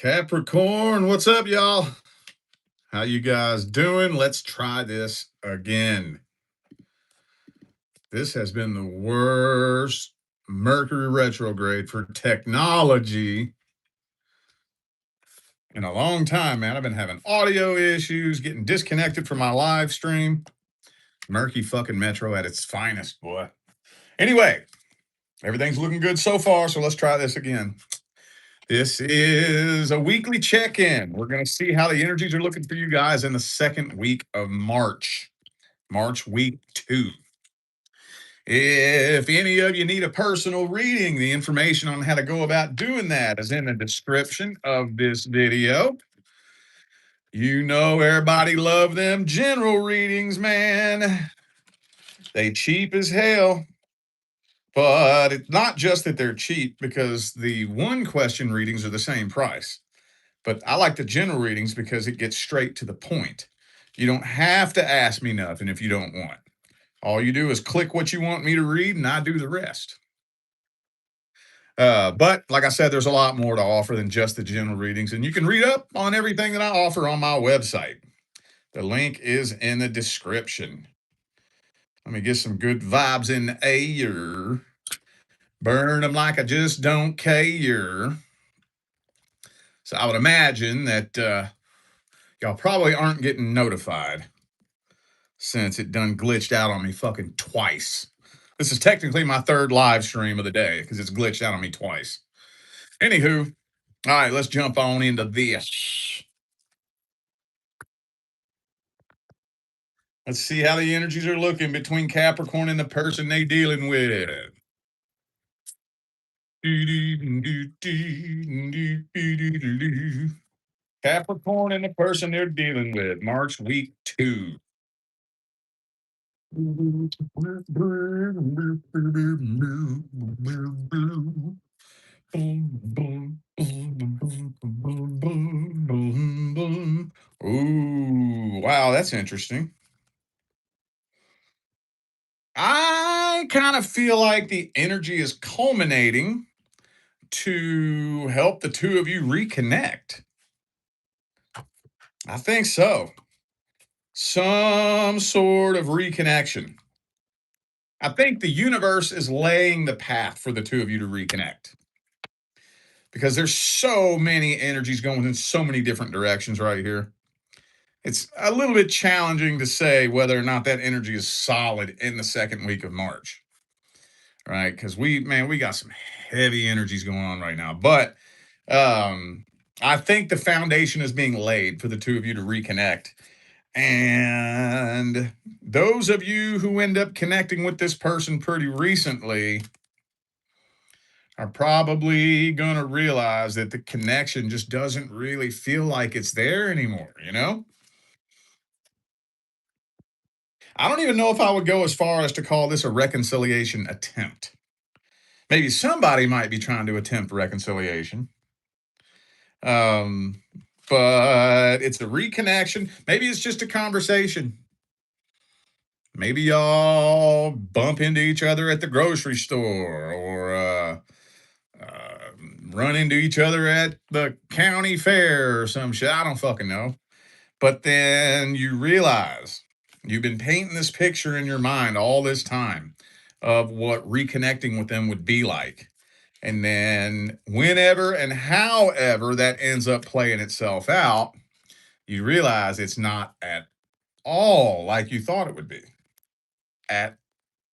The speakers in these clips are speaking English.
Capricorn, what's up, y'all? How you guys doing? Let's try this again. This has been the worst Mercury retrograde for technology in a long time, man. I've been having audio issues, getting disconnected from my live stream. Murky fucking Metro at its finest, boy. Anyway, everything's looking good so far, so let's try this again. This is a weekly check-in. We're going to see how the energies are looking for you guys in the second week of March. March week 2. If any of you need a personal reading, the information on how to go about doing that is in the description of this video. You know everybody love them general readings, man. They cheap as hell. But it's not just that they're cheap, because the one question readings are the same price. But I like the general readings because it gets straight to the point. You don't have to ask me nothing if you don't want. All you do is click what you want me to read, and I do the rest. But like I said, there's a lot more to offer than just the general readings, and you can read up on everything that I offer on my website. The link is in the description. Let me get some good vibes in the air. Burn them like I just don't care. So I would imagine that y'all probably aren't getting notified, since it done glitched out on me fucking twice. This is technically my third live stream of the day because it's glitched out on me twice. Anywho, all right, let's jump on into this. Let's see how the energies are looking between Capricorn and the person they dealing with. Capricorn and the person they're dealing with, March week 2. Ooh, wow, that's interesting. I kind of feel like the energy is culminating to help the two of you reconnect. I think so. Some sort of reconnection. I think the universe is laying the path for the two of you to reconnect, because there's so many energies going in so many different directions right here. It's a little bit challenging to say whether or not that energy is solid in the second week of March, right? Because we got some heavy energies going on right now. But um, I think the foundation is being laid for the two of you to reconnect. And those of you who end up connecting with this person pretty recently are probably going to realize that the connection just doesn't really feel like it's there anymore, you know? I don't even know if I would go as far as to call this a reconciliation attempt. Maybe somebody might be trying to attempt reconciliation. Um, but it's a reconnection. Maybe it's just a conversation. Maybe y'all bump into each other at the grocery store, or run into each other at the county fair or some shit. I don't fucking know. But then you realize you've been painting this picture in your mind all this time of what reconnecting with them would be like. And then whenever and however that ends up playing itself out, you realize it's not at all like you thought it would be. At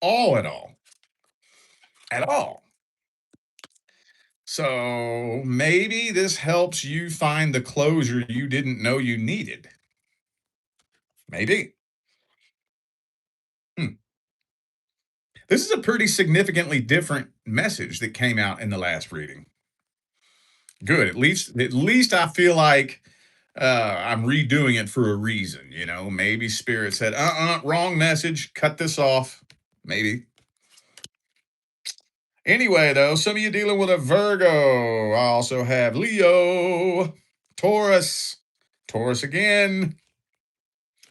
all, at all. At all. So maybe this helps you find the closure you didn't know you needed. Maybe. Hmm. This is a pretty significantly different message that came out in the last reading. Good. At least I feel like I'm redoing it for a reason. You know, maybe Spirit said, wrong message. Cut this off. Maybe. Anyway, though, some of you dealing with a Virgo. I also have Leo, Taurus, Taurus again,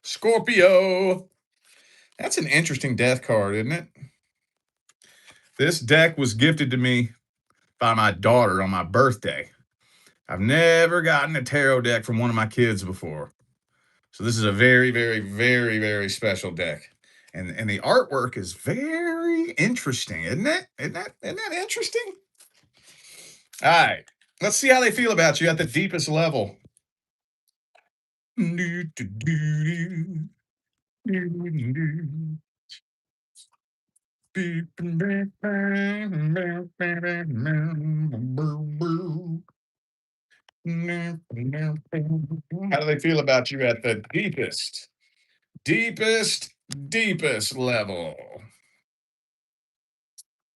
Scorpio. That's an interesting death card, isn't it? This deck was gifted to me by my daughter on my birthday. I've never gotten a tarot deck from one of my kids before. So this is a very, very, very, very special deck. And the artwork is very interesting, isn't it? Isn't that interesting? All right. Let's see how they feel about you at the deepest level. How do they feel about you at the deepest, deepest, deepest level?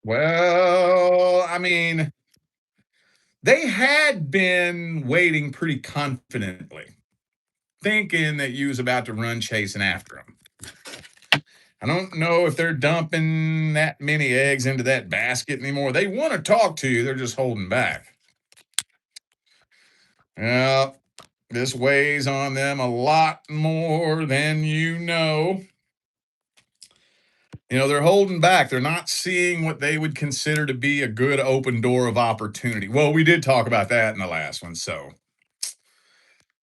Well, I mean, they had been waiting pretty confidently, thinking that you was about to run chasing after them. I don't know if they're dumping that many eggs into that basket anymore. They want to talk to you, they're just holding back. Well, this weighs on them a lot more than you know. You know, they're holding back. They're not seeing what they would consider to be a good open door of opportunity. Well, we did talk about that in the last one. So,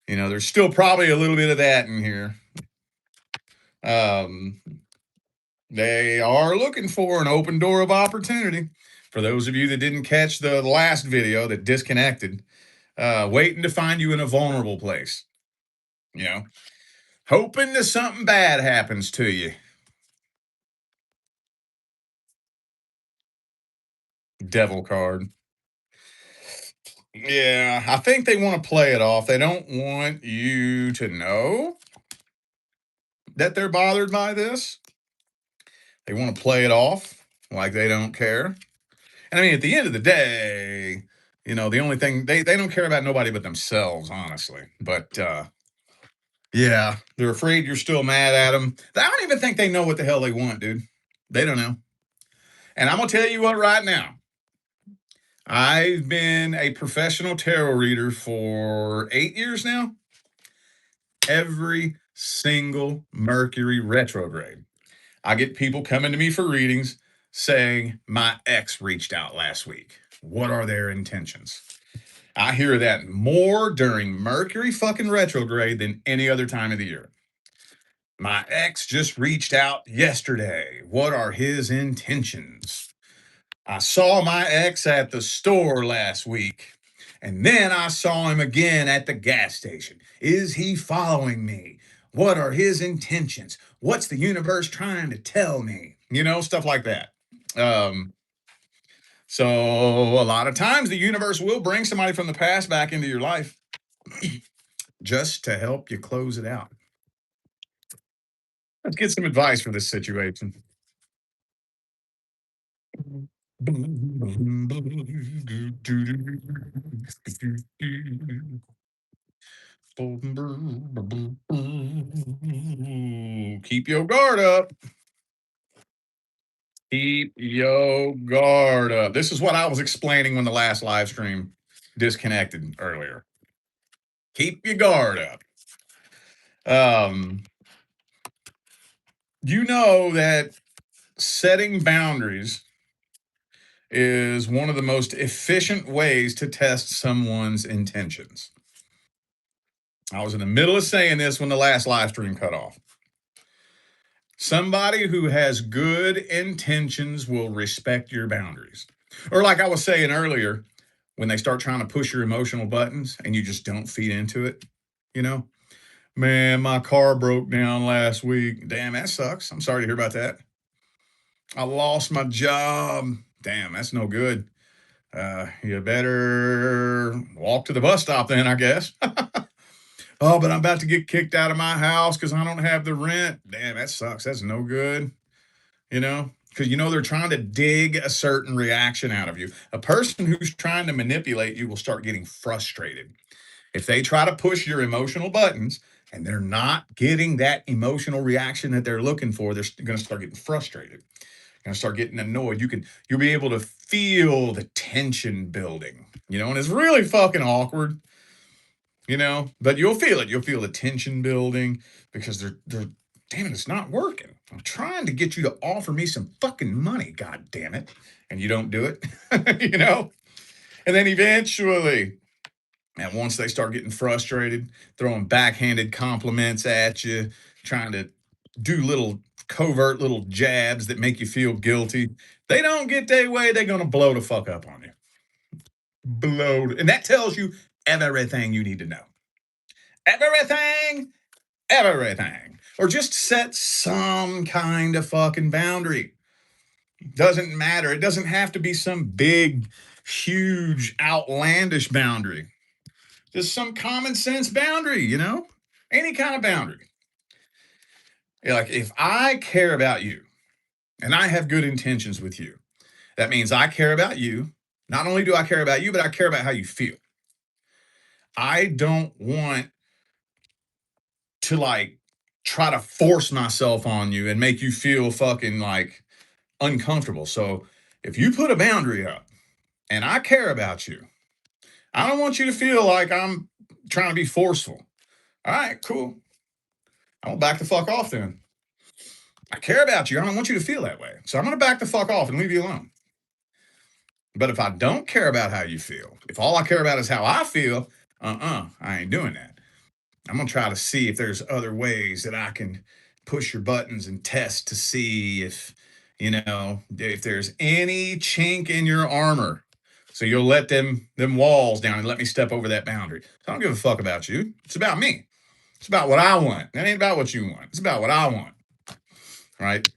there's still probably a little bit of that in here. Um, they are looking for an open door of opportunity. For those of you that didn't catch the last video that disconnected, waiting to find you in a vulnerable place, you know, hoping that something bad happens to you. Devil card. Yeah, I think they want to play it off. They don't want you to know that they're bothered by this. They want to play it off like they don't care. And I mean, at the end of the day, the only thing they don't care about nobody but themselves, honestly. But yeah, they're afraid you're still mad at them. I don't even think they know what the hell they want, dude. They don't know. And I'm gonna tell you what right now. I've been a professional tarot reader for 8 years now. Every single Mercury retrograde, I get people coming to me for readings saying, my ex reached out last week. What are their intentions? I hear that more during Mercury fucking retrograde than any other time of the year. My ex just reached out yesterday. What are his intentions? I saw my ex at the store last week, and then I saw him again at the gas station. Is he following me? What are his intentions? What's the universe trying to tell me? Stuff like that. Um, so a lot of times the universe will bring somebody from the past back into your life just to help you close it out. Let's get some advice for this situation. Keep your guard up. Keep your guard up. This is what I was explaining when the last live stream disconnected earlier. Keep your guard up. Um, you know that setting boundaries is one of the most efficient ways to test someone's intentions. I was in the middle of saying this when the last live stream cut off. Somebody who has good intentions will respect your boundaries. Or, like I was saying earlier, when they start trying to push your emotional buttons and you just don't feed into it, you know, man, my car broke down last week. Damn, that sucks. I'm sorry to hear about that. I lost my job. Damn, that's no good. You better walk to the bus stop then, I guess. Oh, but I'm about to get kicked out of my house because I don't have the rent. Damn, that sucks. That's no good. Because they're trying to dig a certain reaction out of you. A person who's trying to manipulate you will start getting frustrated. If they try to push your emotional buttons and they're not getting that emotional reaction that they're looking for, they're going to start getting frustrated. Going to start getting annoyed. You'll be able to feel the tension building, and it's really fucking awkward, but you'll feel it. You'll feel the tension building because they're damn it, it's not working. I'm trying to get you to offer me some fucking money, god damn it. And you don't do it, And then eventually And once they start getting frustrated, throwing backhanded compliments at you, trying to do little covert little jabs that make you feel guilty, they don't get their way, they're going to blow the fuck up on you. Blow. And that tells you everything you need to know. Everything, everything. Or just set some kind of fucking boundary. Doesn't matter. It doesn't have to be some big, huge, outlandish boundary. Just some common sense boundary, any kind of boundary. Like if I care about you and I have good intentions with you, that means I care about you. Not only do I care about you, but I care about how you feel. I don't want to like try to force myself on you and make you feel fucking like uncomfortable. So if you put a boundary up and I care about you, I don't want you to feel like I'm trying to be forceful. All right, cool. I'm gonna back the fuck off then. I care about you. I don't want you to feel that way. So I'm gonna back the fuck off and leave you alone. But if I don't care about how you feel, if all I care about is how I feel, I ain't doing that. I'm gonna try to see if there's other ways that I can push your buttons and test to see if there's any chink in your armor. So you'll let them walls down and let me step over that boundary. So I don't give a fuck about you. It's about me. It's about what I want. It ain't about what you want. It's about what I want. Right?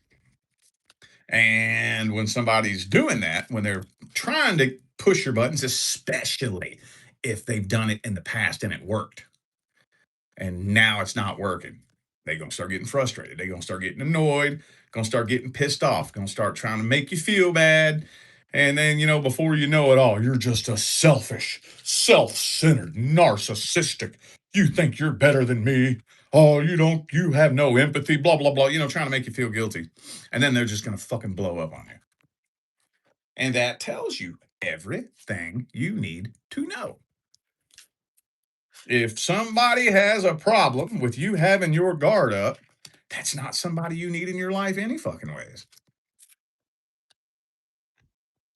And when somebody's doing that, when they're trying to push your buttons, especially if they've done it in the past and it worked, and now it's not working, they're going to start getting frustrated. They're going to start getting annoyed, going to start getting pissed off, going to start trying to make you feel bad. And then, before you know it all, you're just a selfish, self centered, narcissistic. You think you're better than me. Oh, you have no empathy, blah, blah, blah, trying to make you feel guilty. And then they're just going to fucking blow up on you. And that tells you everything you need to know. If somebody has a problem with you having your guard up, that's not somebody you need in your life any fucking ways.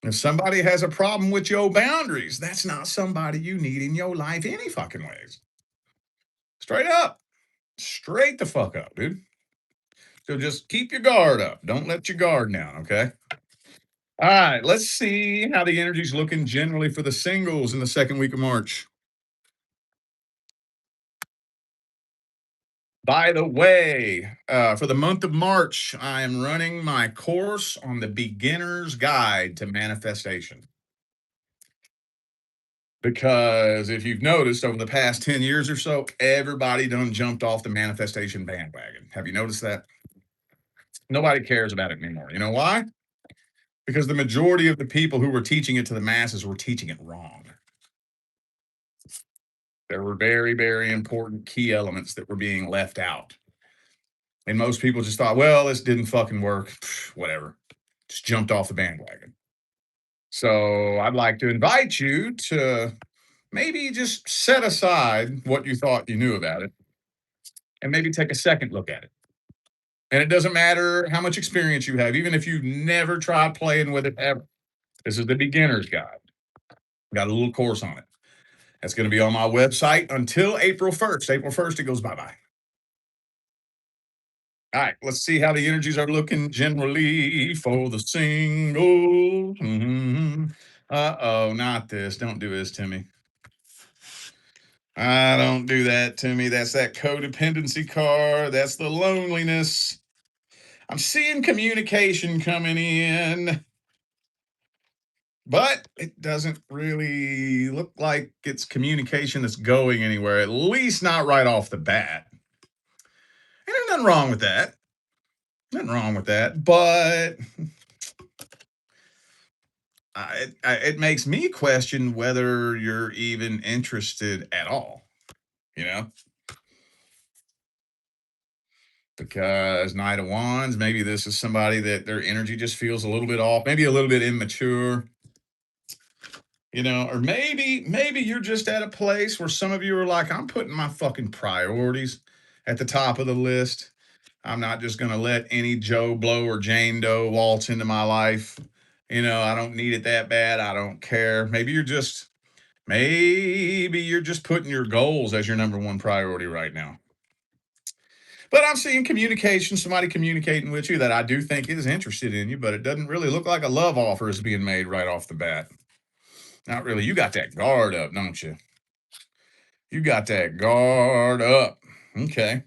If somebody has a problem with your boundaries, that's not somebody you need in your life any fucking ways. Straight up. Straight the fuck up, dude. So just keep your guard up. Don't let your guard down, okay? All right, let's see how the energy's looking generally for the singles in the second week of March. By the way, for the month of March, I am running my course on the beginner's guide to manifestation. Because if you've noticed over the past 10 years or so, everybody done jumped off the manifestation bandwagon. Have you noticed that? Nobody cares about it anymore. You know why? Because the majority of the people who were teaching it to the masses were teaching it wrong. There were very, very important key elements that were being left out. And most people just thought, well, this didn't fucking work. Whatever. Just jumped off the bandwagon. So I'd like to invite you to maybe just set aside what you thought you knew about it and maybe take a second look at it. And it doesn't matter how much experience you have, even if you've never tried playing with it ever. This is the beginner's guide. Got a little course on it. That's going to be on my website until April 1st. April 1st, it goes bye bye. All right, let's see how the energies are looking generally for the singles. Uh oh, not this. Don't do this to me. I don't do that to me. That's that codependency card. That's the loneliness. I'm seeing communication coming in, but it doesn't really look like it's communication that's going anywhere, at least not right off the bat. And there's nothing wrong with that. Nothing wrong with that. But it makes me question whether you're even interested at all, you know? Because Knight of Wands, maybe this is somebody that their energy just feels a little bit off, maybe a little bit immature, or maybe you're just at a place where some of you are like, I'm putting my fucking priorities at the top of the list. I'm not just going to let any Joe Blow or Jane Doe waltz into my life. I don't need it that bad. I don't care. Maybe you're just Maybe you're just putting your goals as your number one priority right now. But I'm seeing communication, somebody communicating with you that I do think is interested in you, but it doesn't really look like a love offer is being made right off the bat. Not really. You got that guard up, don't you? You got that guard up. Okay.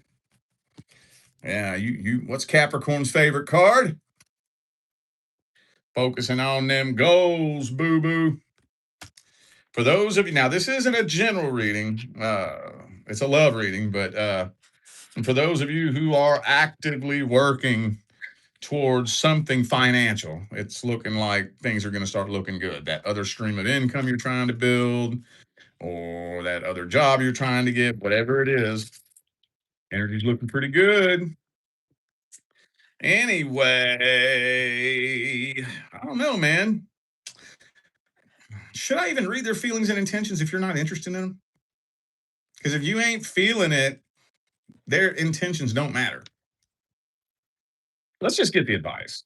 Yeah, you what's Capricorn's favorite card? Focusing on them goals, boo-boo. For those of you now, this isn't a general reading. It's a love reading, but for those of you who are actively working towards something financial, it's looking like things are going to start looking good. That other stream of income you're trying to build, or that other job you're trying to get, whatever it is, energy's looking pretty good. Anyway, I don't know, man. Should I even read their feelings and intentions if you're not interested in them? Because if you ain't feeling it, their intentions don't matter. Let's just get the advice.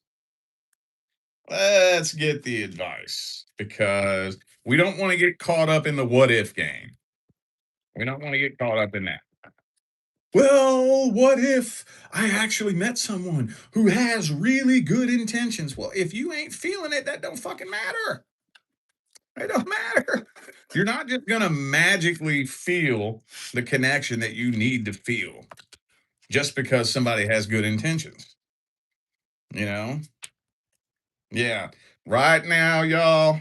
Let's get the advice because we don't want to get caught up in the what if game. We don't want to get caught up in that. Well, what if I actually met someone who has really good intentions? Well, if you ain't feeling it, that don't fucking matter. It don't matter. You're not just gonna magically feel the connection that you need to feel just because somebody has good intentions. You know? Yeah. Right now, y'all,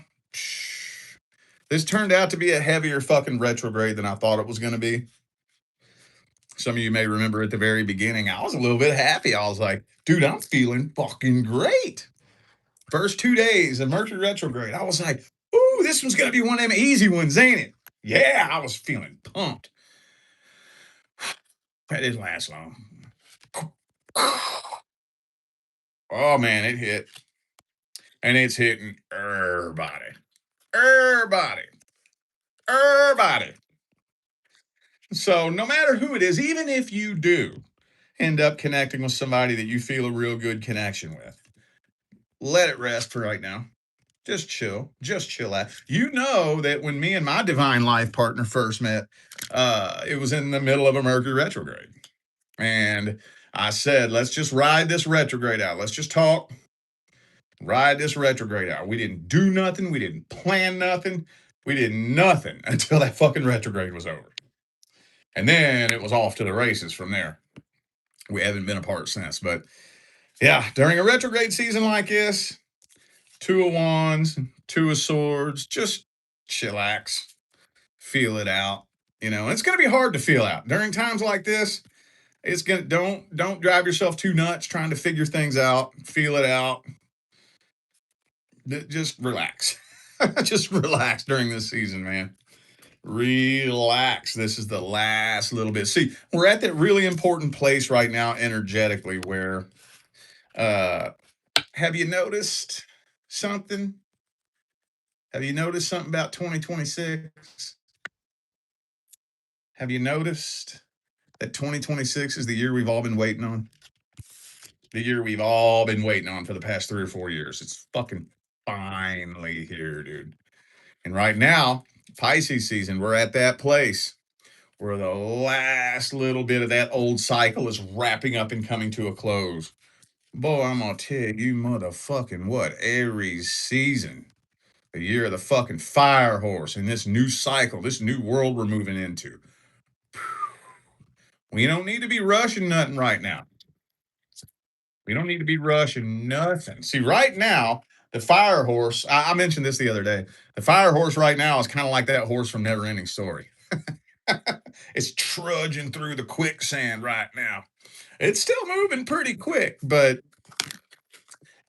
this turned out to be a heavier fucking retrograde than I thought it was gonna be. Some of you may remember at the very beginning, I was a little bit happy. I was like, dude, I'm feeling fucking great. First 2 days of Mercury retrograde, I was like, ooh, this one's gonna be one of them easy ones, ain't it? Yeah, I was feeling pumped. That didn't last long. Oh man, it hit. And it's hitting everybody. Everybody. Everybody. So no matter who it is, even if you do end up connecting with somebody that you feel a real good connection with, let it rest for right now. Just chill. Just chill out. You know that when me and my divine life partner first met, it was in the middle of a Mercury retrograde. And I said, let's just ride this retrograde out. Let's just talk, ride this retrograde out. We didn't do nothing. We didn't plan nothing. We did nothing until that fucking retrograde was over. And then it was off to the races from there. We haven't been apart since. But yeah, during a retrograde season like this, Two of Wands, Two of Swords, just chillax, feel it out. You know, it's going to be hard to feel out during times like this. It's gonna don't drive yourself too nuts trying to figure things out. Feel it out. Just relax. Just relax during this season, man. Relax. This is the last little bit. See, we're at that really important place right now energetically where uh have you noticed something? Have you noticed something about 2026? Have you noticed that 2026 is the year we've all been waiting on? The year we've all been waiting on for the past 3 or 4 years. It's fucking finally here, dude. And right now, Pisces season, we're at that place where the last little bit of that old cycle is wrapping up and coming to a close. Boy, I'm gonna tell you, motherfucking what? Aries season, the year of the fucking fire horse, and this new cycle, this new world we're moving into. We don't need to be rushing nothing right now. We don't need to be rushing nothing. See, right now, the fire horse, I mentioned this the other day. The fire horse right now is kind of like that horse from Never Ending Story. It's trudging through the quicksand right now. It's still moving pretty quick, but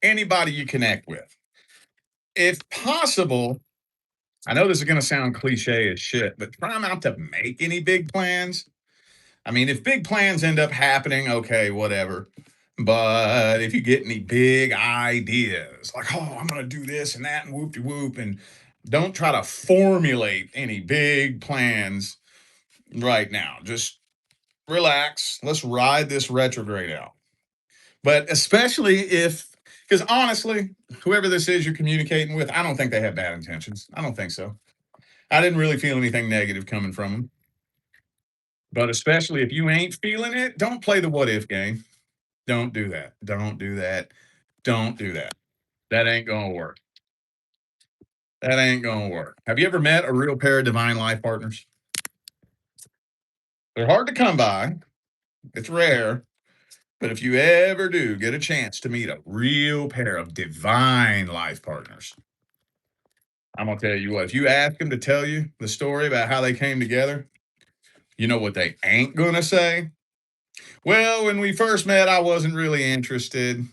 anybody you connect with, if possible, I know this is going to sound cliche as shit, but try not to make any big plans. I mean, if big plans end up happening, okay, whatever. But if you get any big ideas, like, oh, I'm going to do this and that and whoop de whoop, and don't try to formulate any big plans right now. Just relax. Let's ride this retrograde out. But especially if, because honestly, whoever this is you're communicating with, I don't think they have bad intentions. I don't think so. I didn't really feel anything negative coming from them. But especially if you ain't feeling it, don't play the what if game. Don't do that. Don't do that. Don't do that. That ain't gonna work. That ain't gonna work. Have you ever met a real pair of divine life partners? They're hard to come by. It's rare. But if you ever do get a chance to meet a real pair of divine life partners, I'm gonna tell you what, if you ask them to tell you the story about how they came together, you know what they ain't gonna say? Well, when we first met, I wasn't really interested.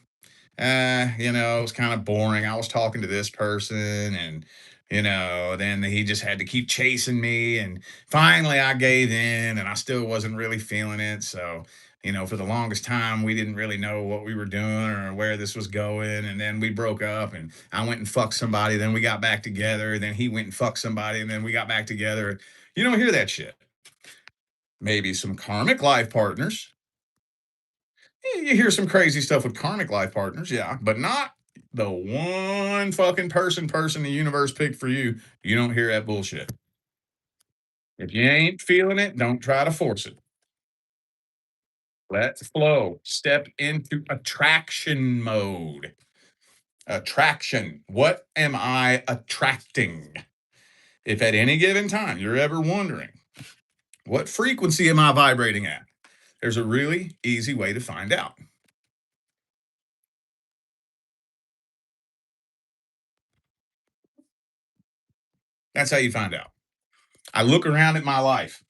It was kind of boring. I was talking to this person, and then he just had to keep chasing me, and finally I gave in, and I still wasn't really feeling it. So, for the longest time, we didn't really know what we were doing or where this was going, and then we broke up, and I went and fucked somebody. Then we got back together. Then he went and fucked somebody, and then we got back together. You don't hear that shit. Maybe some karmic life partners. You hear some crazy stuff with karmic life partners, yeah, but not the one fucking person the universe picked for you. You don't hear that bullshit. If you ain't feeling it, don't try to force it. Let's flow. Step into attraction mode. Attraction. What am I attracting? If at any given time you're ever wondering, what frequency am I vibrating at? There's a really easy way to find out. That's how you find out. I look around at my life.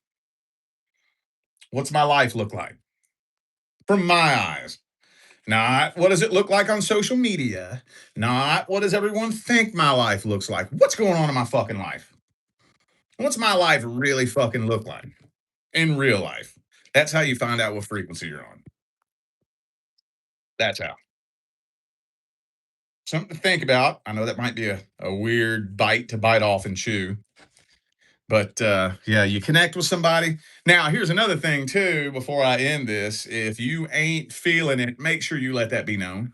What's my life look like? From my eyes. Not what does it look like on social media? Not what does everyone think my life looks like? What's going on in my fucking life? What's my life really fucking look like in real life? That's how you find out what frequency you're on. That's how. Something to think about. I know that might be a weird bite to bite off and chew, but yeah, you connect with somebody. Now, here's another thing, too, before I end this. If you ain't feeling it, make sure you let that be known.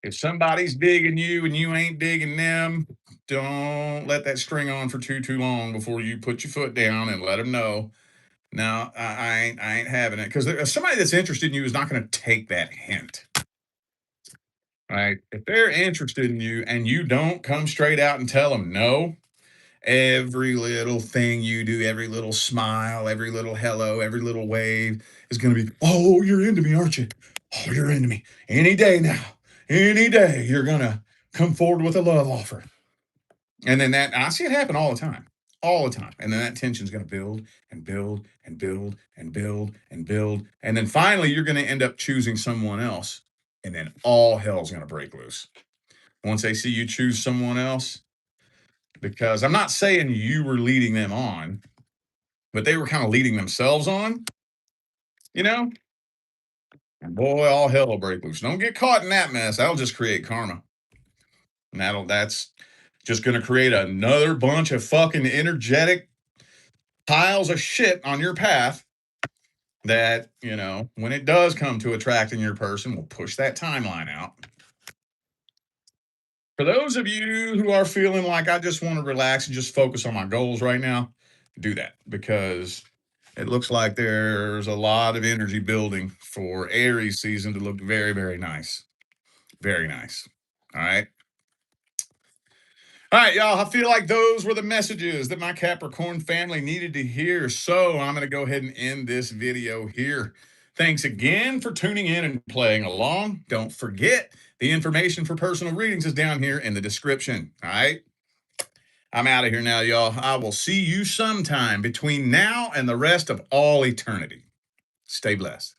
If somebody's digging you and you ain't digging them, don't let that string on for too long before you put your foot down and let them know. No, I ain't having it because somebody that's interested in you is not going to take that hint. Right? If they're interested in you and you don't come straight out and tell them no, every little thing you do, every little smile, every little hello, every little wave is going to be, oh, you're into me, aren't you? Oh, you're into me. Any day now, any day, you're going to come forward with a love offer. And then I see it happen all the time. And then that tension's going to build and build and build and build and build. And then finally, you're going to end up choosing someone else. And then all hell's going to break loose. Once they see you choose someone else, because I'm not saying you were leading them on, but they were kind of leading themselves on, you know? And boy, all hell will break loose. Don't get caught in that mess. That'll just create karma. And that's just gonna create another bunch of fucking energetic piles of shit on your path that, when it does come to attracting your person, will push that timeline out. For those of you who are feeling like I just want to relax and just focus on my goals right now, do that because it looks like there's a lot of energy building for Aries season to look very, very nice. Very nice. All right. All right, y'all. I feel like those were the messages that my Capricorn family needed to hear. So I'm going to go ahead and end this video here. Thanks again for tuning in and playing along. Don't forget the information for personal readings is down here in the description. All right. I'm out of here now, y'all. I will see you sometime between now and the rest of all eternity. Stay blessed.